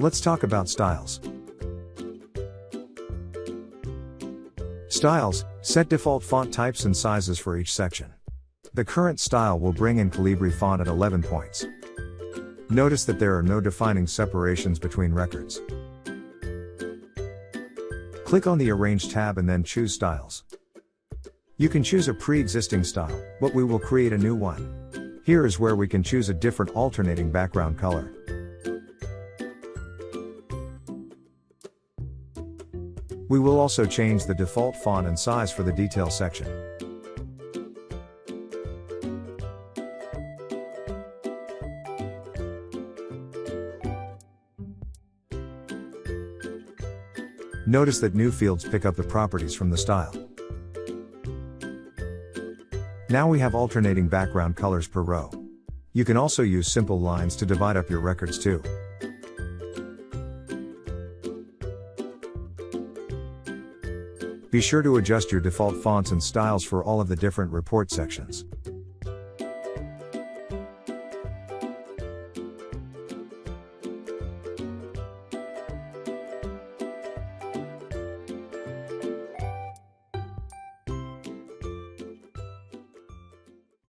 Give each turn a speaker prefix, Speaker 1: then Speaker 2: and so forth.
Speaker 1: Let's talk about styles. Styles, set default font types and sizes for each section. The current style will bring in Calibri font at 11 points. Notice that there are no defining separations between records. Click on the Arrange tab and then choose Styles. You can choose a pre-existing style, but we will create a new one. Here is where we can choose a different alternating background color. We will also change the default font and size for the detail section. Notice that new fields pick up the properties from the style. Now we have alternating background colors per row. You can also use simple lines to divide up your records too. Be sure to adjust your default fonts and styles for all of the different report sections.